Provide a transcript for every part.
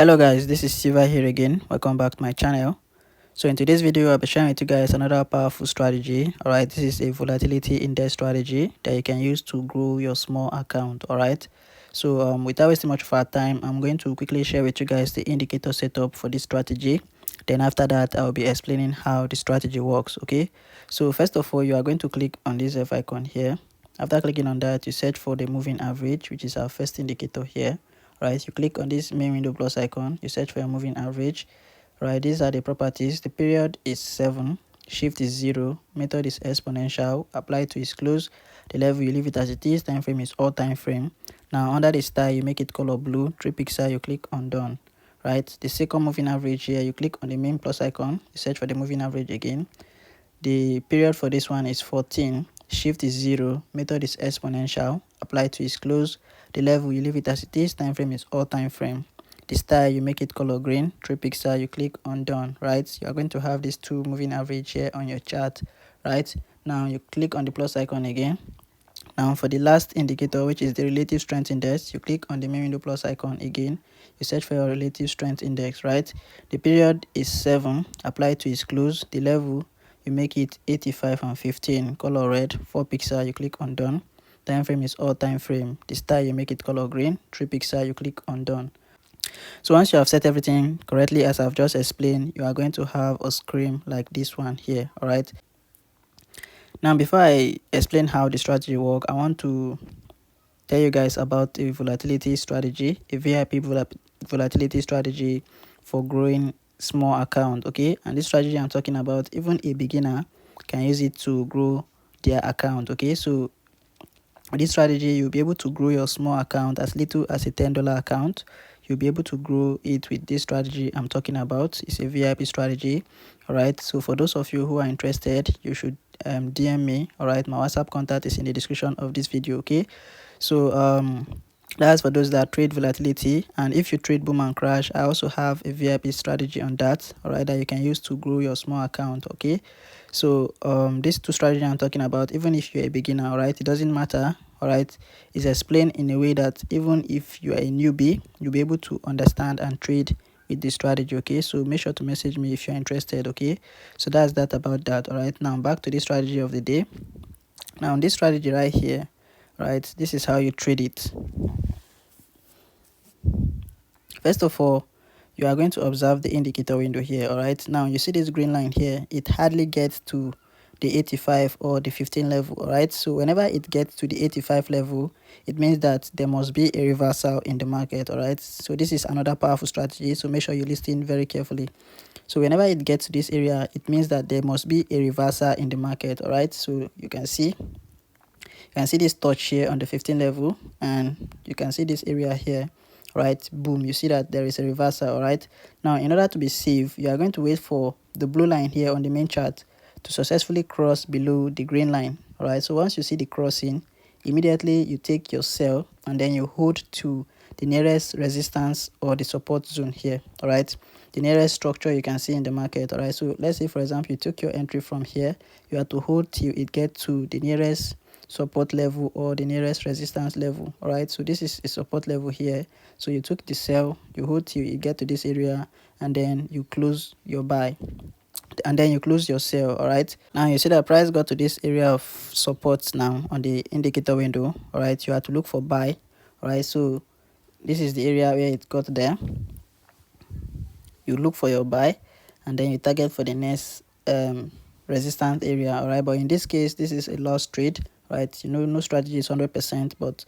Hello guys, this is Siva here again. Welcome back to my channel. So in today's video, I'll be sharing with you guys another powerful strategy. Alright, this is a volatility index strategy that you can use to grow your small account. Alright, so without wasting much of our time, I'm going to quickly share with you guys the indicator setup for this strategy. Then after that, I'll be explaining how the strategy works. Okay, so first of all, you are going to click on this F icon here. After clicking on that, you search for the moving average, which is our first indicator here. Right, you click on this main window plus icon, you search for your moving average. Right, these are the properties. The period is 7, shift is 0, method is exponential, apply to is close, the level you leave it as it is, time frame is all time frame. Now under the star you make it color blue, 3 pixel, you click on done. Right, the second moving average here, you click on the main plus icon, you search for the moving average again. The period for this one is 14, shift is 0, method is exponential, apply to is close, the level you leave it as it is, time frame is all time frame. The style you make it color green, 3 pixel, you click on done. Right, you are going to have these two moving average here on your chart. Right, now you click on the plus icon again. Now for the last indicator, which is the relative strength index, you click on the main window plus icon again, you search for your relative strength index. Right, the period is 7, apply to is close, the level you make it 85 and 15, color red, 4 pixel, you click on done. Time frame is all time frame. The style you make it color green, 3 pixel, you click on done. So once you have set everything correctly as I've just explained, you are going to have a screen like this one here. All right, now before I explain how the strategy works, I want to tell you guys about a volatility strategy, a VIP volatility strategy for growing small account. Okay, and this strategy I'm talking about, even a beginner can use it to grow their account. Okay, so with this strategy you'll be able to grow your small account as little as a $10 account. You'll be able to grow it with this strategy I'm talking about. It's a VIP strategy. All right, so for those of you who are interested, you should DM me. All right, my WhatsApp contact is in the description of this video. Okay, so that's for those that trade volatility, and if you trade boom and crash, I also have a VIP strategy on that. All right, that you can use to grow your small account. Okay, so these two strategies I'm talking about, even if you're a beginner, all right, it doesn't matter. All right, it's explained in a way that even if you are a newbie, you'll be able to understand and trade with this strategy. Okay, so make sure to message me if you're interested. Okay, so that's that about that. All right, now back to the strategy of the day. Now this strategy right here, right, this is how you trade it. First of all, you are going to observe the indicator window here. All right, now you see this green line here, it hardly gets to the 85 or the 15 level. All right, so whenever it gets to the 85 level, it means that there must be a reversal in the market. All right, so this is another powerful strategy, so make sure you listen very carefully. So whenever it gets to this area, it means that there must be a reversal in the market. All right, so you can see this touch here on the 15 level, and you can see this area here. Right, boom, you see that there is a reversal. All right, now in order to be safe, you are going to wait for the blue line here on the main chart to successfully cross below the green line. All right, so once you see the crossing, immediately you take your sell and then you hold to the nearest resistance or the support zone here. All right, the nearest structure you can see in the market. All right, so let's say for example you took your entry from here, you have to hold till it gets to the nearest support level or the nearest resistance level. All right, so this is a support level here, so you took the sell, you hold till you get to this area, and then you close your buy, and then you close your sell. All right, now you see that price got to this area of support now on the indicator window. All right, you have to look for buy. All right, so this is the area where it got there. You look for your buy and then you target for the next resistance area. All right, but in this case this is a loss trade. Right, you know, no strategy is 100%, but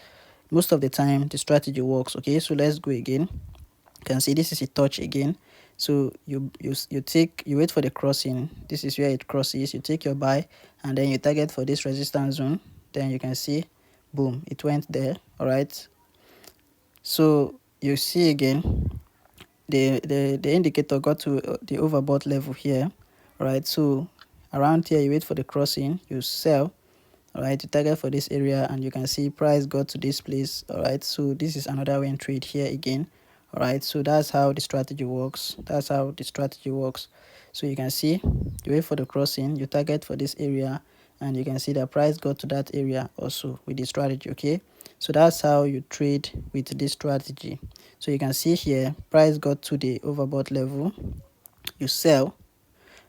most of the time the strategy works. Okay, so let's go again. You can see this is a touch again, so you wait for the crossing. This is where it crosses, you take your buy and then you target for this resistance zone. Then you can see, boom, it went there. All right, so you see again the indicator got to the overbought level here. All right, so around here you wait for the crossing, you sell. All right, you target for this area and you can see price got to this place. All right, so this is another win trade here again. All right, so that's how the strategy works. So you can see you wait for the crossing, you target for this area, and you can see the price got to that area also with the strategy. Okay, So that's how you trade with this strategy. So you can see here, price got to the overbought level, you sell.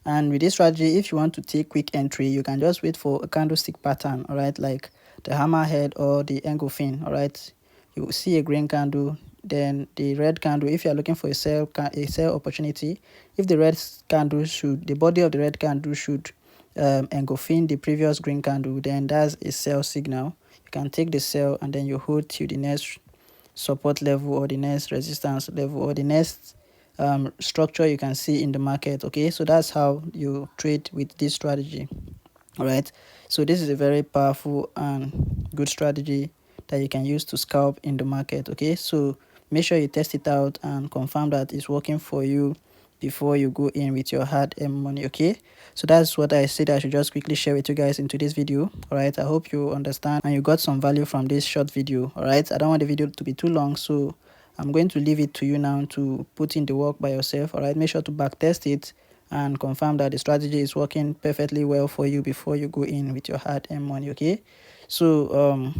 And with this strategy, if you want to take quick entry, you can just wait for a candlestick pattern, all right, like the hammerhead or the engulfing, all right. You will see a green candle, then the red candle. If you are looking for a sell opportunity, if the red candle should, the body of the red candle should engulfing the previous green candle, then that's a sell signal. You can take the sell and then you hold till the next support level or the next resistance level or the next structure you can see in the market. Okay, so that's how you trade with this strategy. All right, so this is a very powerful and good strategy that you can use to scalp in the market. Okay, so make sure you test it out and confirm that it's working for you before you go in with your hard-earned money. Okay, so that's what I said I should just quickly share with you guys into this video. All right, I hope you understand and you got some value from this short video. All right, I don't want the video to be too long, so I'm going to leave it to you now to put in the work by yourself. All right, make sure to back test it and confirm that the strategy is working perfectly well for you before you go in with your hard-earned money. Okay, so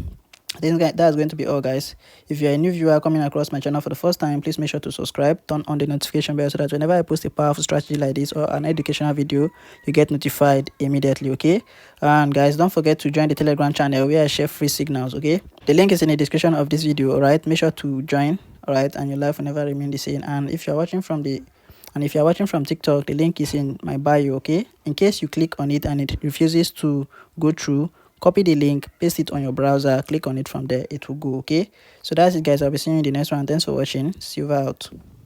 I think that's going to be all, guys. If you're a new viewer coming across my channel for the first time, please make sure to subscribe, turn on the notification bell so that whenever I post a powerful strategy like this or an educational video, you get notified immediately. Okay, and guys, don't forget to join the Telegram channel where I share free signals. Okay, the link is in the description of this video. All right, make sure to join. All right, and your life will never remain the same. And if you're watching from TikTok, the link is in my bio. Okay, in case you click on it and it refuses to go through, copy the link, paste it on your browser, click on it from there, it will go. Okay, so that's it, guys. I'll be seeing you in the next one. Thanks for watching. See you out.